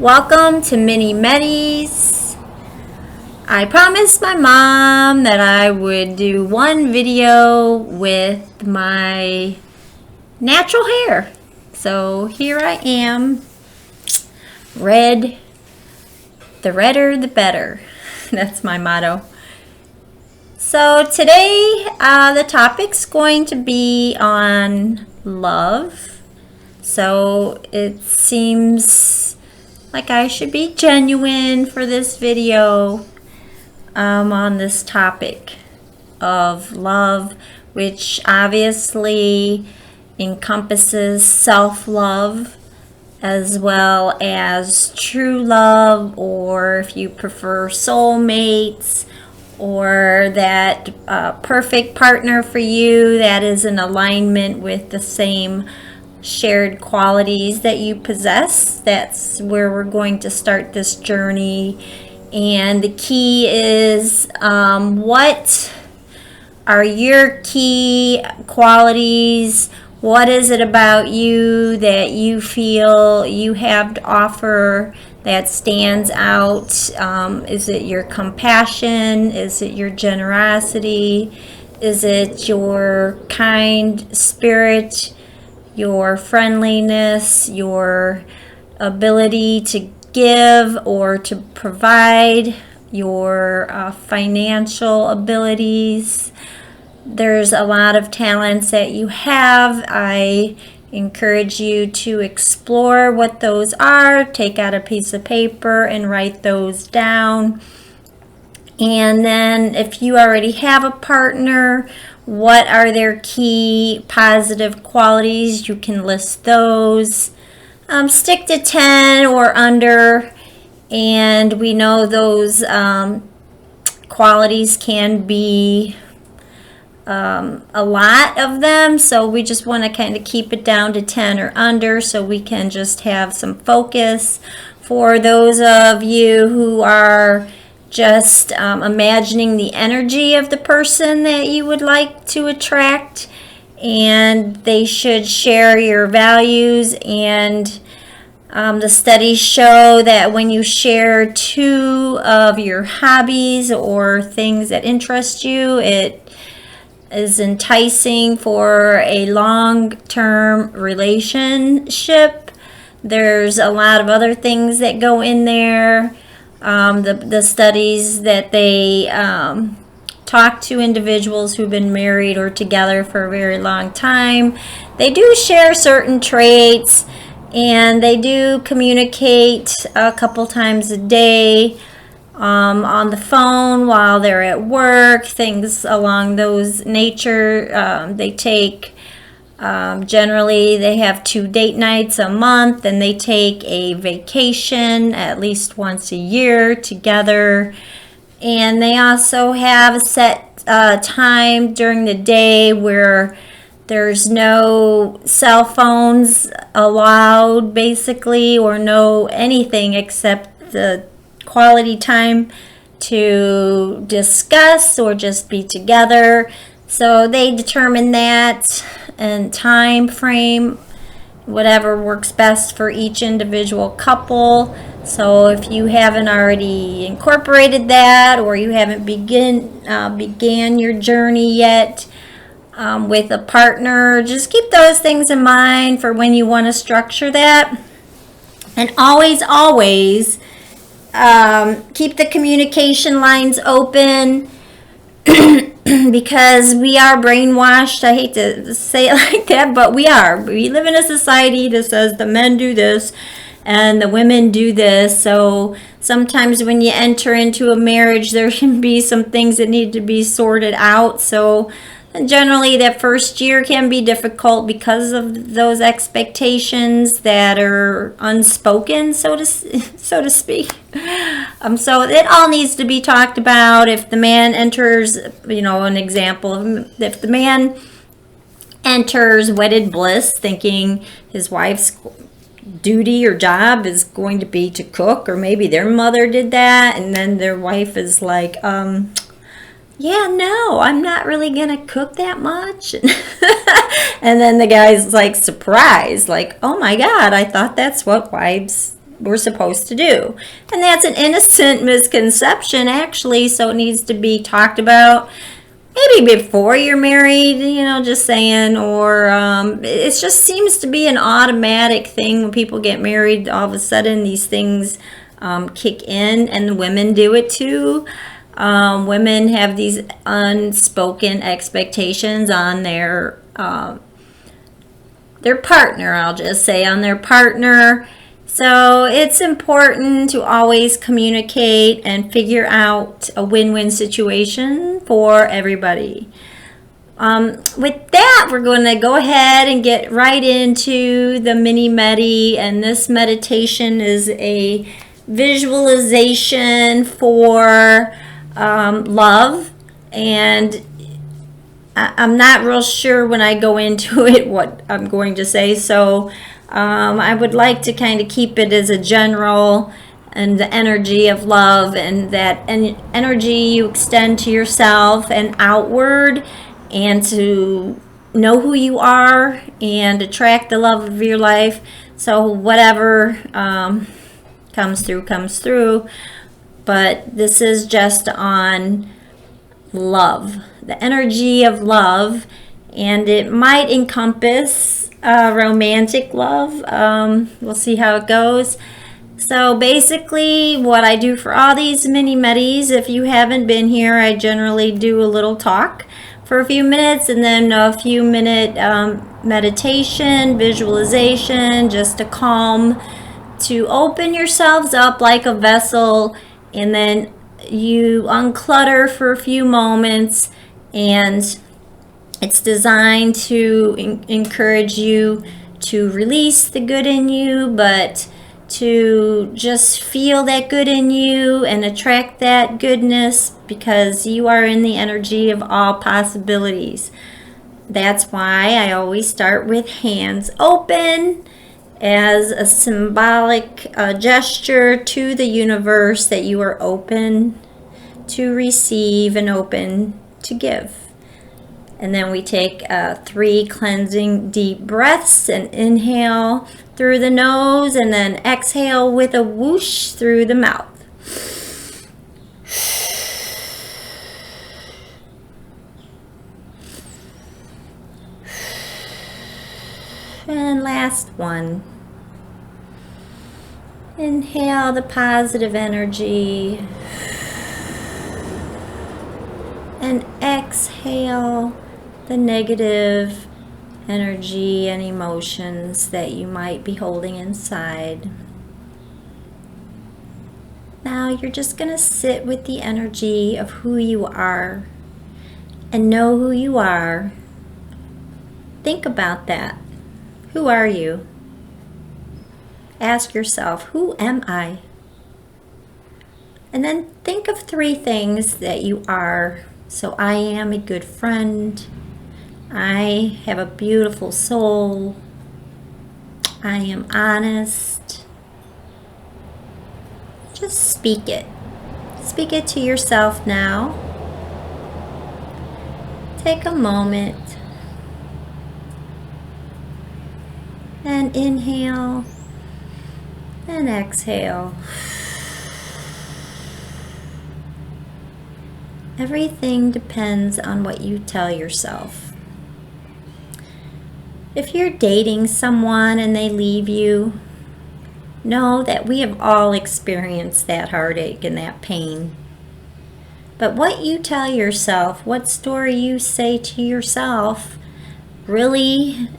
Welcome to Mini Medis. I promised my mom that I would do one video with my natural hair. So here I am. Red. The redder the better. That's my motto. So today the topic's going to be on love. So it seems like I should be genuine for this video on this topic of love, which obviously encompasses self-love as well as true love, or if you prefer soulmates, or that perfect partner for you that is in alignment with the same shared qualities that you possess. That's where we're going to start this journey. And the key is what are your key qualities? What is it about you that you feel you have to offer that stands out? Is it your compassion? Is it your generosity? Is it your kind spirit? Your friendliness, your ability to give or to provide, your financial abilities. There's a lot of talents that you have. I encourage you to explore what those are. Take out a piece of paper and write those down. And then if you already have a partner, what are their key positive qualities? You can list those. Stick to 10 or under. And we know those qualities can be a lot of them. So we just want to kind of keep it down to 10 or under so we can just have some focus. For those of you who are just imagining the energy of the person that you would like to attract, and they should share your values. And the studies show that when you share two of your hobbies or things that interest you, it is enticing for a long-term relationship. There's a lot of other things that go in there. The studies that they talk to individuals who've been married or together for a very long time, they do share certain traits, and they do communicate a couple times a day on the phone while they're at work, things along those nature. They take generally they have 2 date nights a month, and they take a vacation at least once a year together. And they also have a set time during the day where there's no cell phones allowed, basically, or no anything except the quality time to discuss or just be together. So they determine that and time frame, whatever works best for each individual couple. So if you haven't already incorporated that, or you haven't began your journey yet with a partner, just keep those things in mind for when you want to structure that. And always keep the communication lines open. Because we are brainwashed. I hate to say it like that, but we are. We live in a society that says the men do this and the women do this. So sometimes when you enter into a marriage, there can be some things that need to be sorted out. So generally that first year can be difficult because of those expectations that are unspoken, so to speak. So it all needs to be talked about. If the man enters, an example of if the man enters wedded bliss thinking his wife's duty or job is going to be to cook, or maybe their mother did that, and then their wife is like, yeah, no, I'm not really gonna cook that much. And then the guy's like surprised, like, oh my God, I thought that's what wives we're supposed to do. And that's an innocent misconception, actually, so it needs to be talked about maybe before you're married, just saying, or it just seems to be an automatic thing when people get married. All of a sudden, these things kick in, and the women do it too. Women have these unspoken expectations on their partner, I'll just say, on their partner. So it's important to always communicate and figure out a win-win situation for everybody. With that, we're going to go ahead and get right into the mini MEDI, and this meditation is a visualization for love, and I'm not real sure when I go into it what I'm going to say, so I would like to kind of keep it as a general, and the energy of love, and that energy you extend to yourself and outward, and to know who you are and attract the love of your life. So whatever comes through, but this is just on love, the energy of love, and it might encompass romantic love. We'll see how it goes. So basically, what I do for all these mini medis, if you haven't been here, I generally do a little talk for a few minutes, and then a few minute meditation, visualization, just to calm, to open yourselves up like a vessel, and then you unclutter for a few moments, and it's designed to encourage you to release the good in you, but to just feel that good in you and attract that goodness, because you are in the energy of all possibilities. That's why I always start with hands open as a symbolic gesture to the universe that you are open to receive and open to give. And then we take 3 cleansing deep breaths, and inhale through the nose, and then exhale with a whoosh through the mouth. And last one. Inhale the positive energy, and exhale the negative energy and emotions that you might be holding inside. Now you're just going to sit with the energy of who you are and know who you are. Think about that. Who are you? Ask yourself, who am I? And then think of 3 things that you are. So I am a good friend. I have a beautiful soul. I am honest. Just speak it. Speak it to yourself now. Take a moment and inhale and exhale. Everything depends on what you tell yourself. If you're dating someone and they leave you, know that we have all experienced that heartache and that pain. But what you tell yourself, what story you say to yourself, really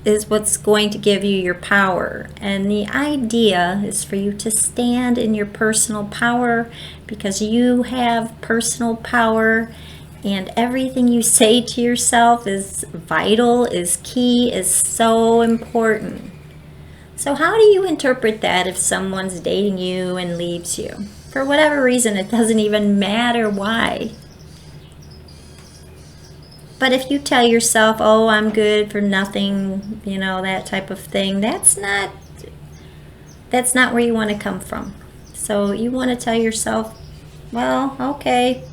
is what's going to give you your power. And the idea is for you to stand in your personal power, because you have personal power, and everything you say to yourself is vital, is key, is so important. So how do you interpret that if someone's dating you and leaves you? For whatever reason, it doesn't even matter why. But if you tell yourself, oh, I'm good for nothing, that type of thing, that's not where you want to come from. So you want to tell yourself, well, okay,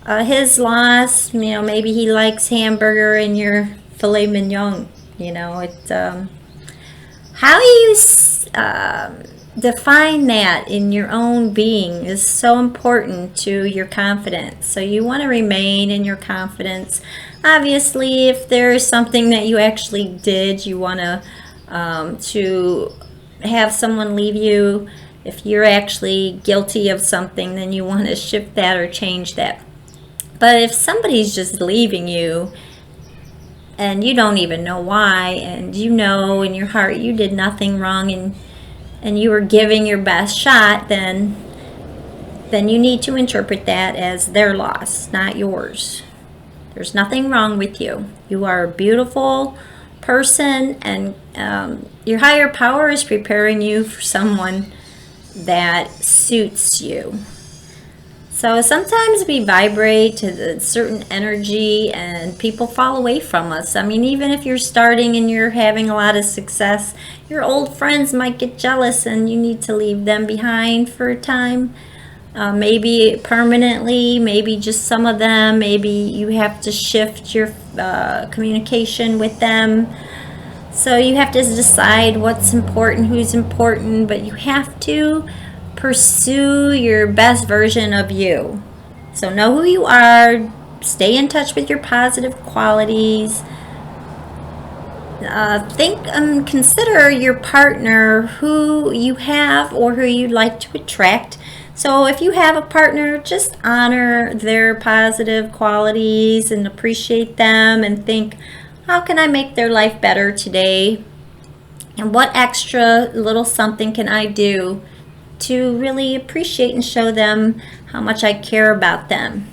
his loss, maybe he likes hamburger and your filet mignon, how you define that in your own being is so important to your confidence. So you want to remain in your confidence. Obviously, if there is something that you actually did, you want to have someone leave you. If you're actually guilty of something, then you want to shift that or change that. But if somebody's just leaving you and you don't even know why, and you know in your heart you did nothing wrong, and you were giving your best shot, then you need to interpret that as their loss, not yours. There's nothing wrong with you. You are a beautiful person, and your higher power is preparing you for someone that suits you. So sometimes we vibrate to a certain energy and people fall away from us. I mean, even if you're starting and you're having a lot of success, your old friends might get jealous and you need to leave them behind for a time. Maybe permanently, maybe just some of them. Maybe you have to shift your communication with them. So you have to decide what's important, who's important, but you have to pursue your best version of you. So know who you are, stay in touch with your positive qualities. Consider your partner who you have or who you'd like to attract. So if you have a partner, just honor their positive qualities and appreciate them and think, how can I make their life better today? And what extra little something can I do to really appreciate and show them how much I care about them?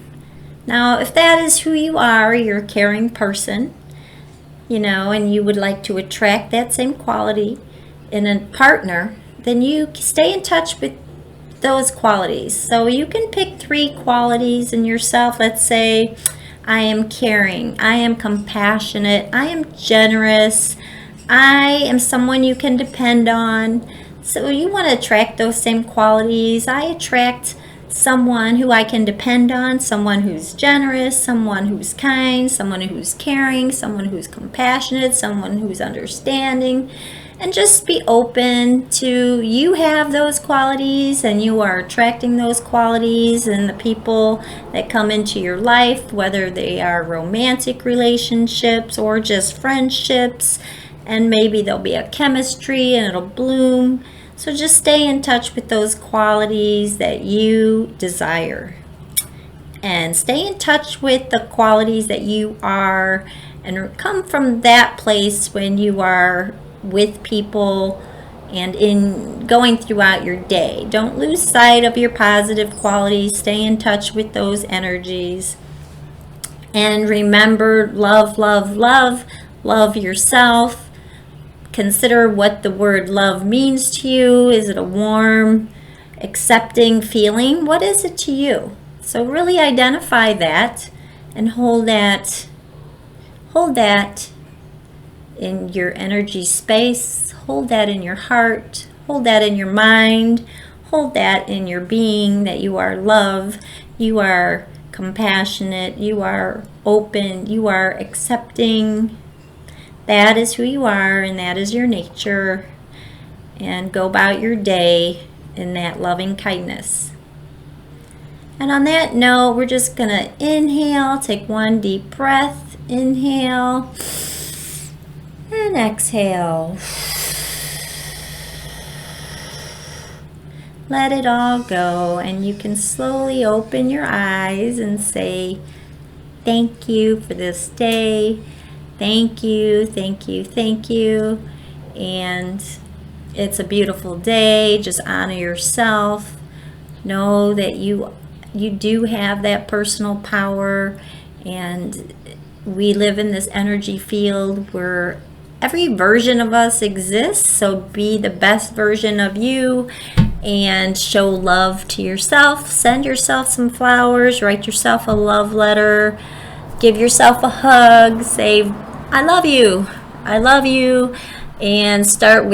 Now, if that is who you are, you're a caring person, and you would like to attract that same quality in a partner, then you stay in touch with those qualities. So you can pick 3 qualities in yourself. Let's say, I am caring, I am compassionate, I am generous, I am someone you can depend on. So you want to attract those same qualities. I attract someone who I can depend on, someone who's generous, someone who's kind, someone who's caring, someone who's compassionate, someone who's understanding. And just be open to, you have those qualities and you are attracting those qualities in the people that come into your life, whether they are romantic relationships or just friendships, and maybe there'll be a chemistry and it'll bloom. So just stay in touch with those qualities that you desire, and stay in touch with the qualities that you are, and come from that place when you are with people and in going throughout your day. Don't lose sight of your positive qualities. Stay in touch with those energies. And remember, love, love, love. Love yourself. Consider what the word love means to you. Is it a warm, accepting feeling? What is it to you? So really identify that and hold that in your energy space. Hold that in your heart. Hold that in your mind. Hold that in your being, that you are love, you are compassionate, you are open, you are accepting. That is who you are, and that is your nature. And go about your day in that loving kindness. And on that note, we're just going to inhale, take one deep breath, inhale, and exhale. Let it all go, and you can slowly open your eyes and say, thank you for this day. Thank you, thank you, thank you. And it's a beautiful day. Just honor yourself. Know that you do have that personal power, and we live in this energy field where every version of us exists. So be the best version of you and show love to yourself. Send yourself some flowers, write yourself a love letter, give yourself a hug, say, I love you, I love you, and start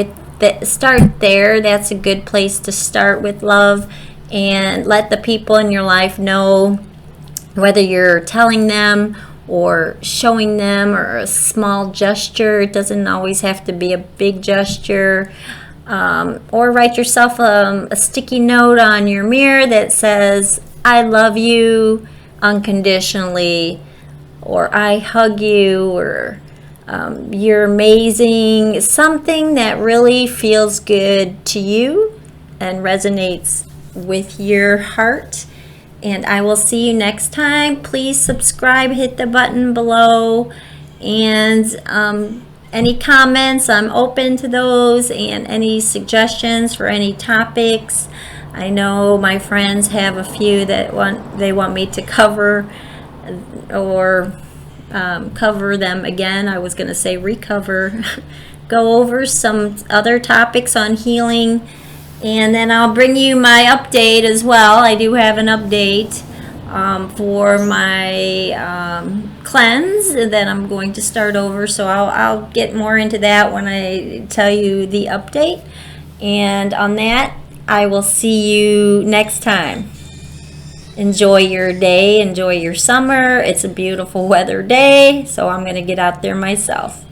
there. That's a good place to start with love, and let the people in your life know, whether you're telling them or showing them or a small gesture. It doesn't always have to be a big gesture. or write yourself a sticky note on your mirror that says, I love you unconditionally, or I hug you, or you're amazing. Something that really feels good to you and resonates with your heart. And I will see you next time. Please subscribe, hit the button below, and any comments, I'm open to those, and any suggestions for any topics. I know my friends have a few that they want me to cover, or cover them again. I was going to say recover. Go over some other topics on healing, and then I'll bring you my update as well. I do have an update for my cleanse that I'm going to start over, so I'll get more into that when I tell you the update. And on that, I will see you next time. Enjoy your day, enjoy your summer. It's a beautiful weather day, so I'm going to get out there myself.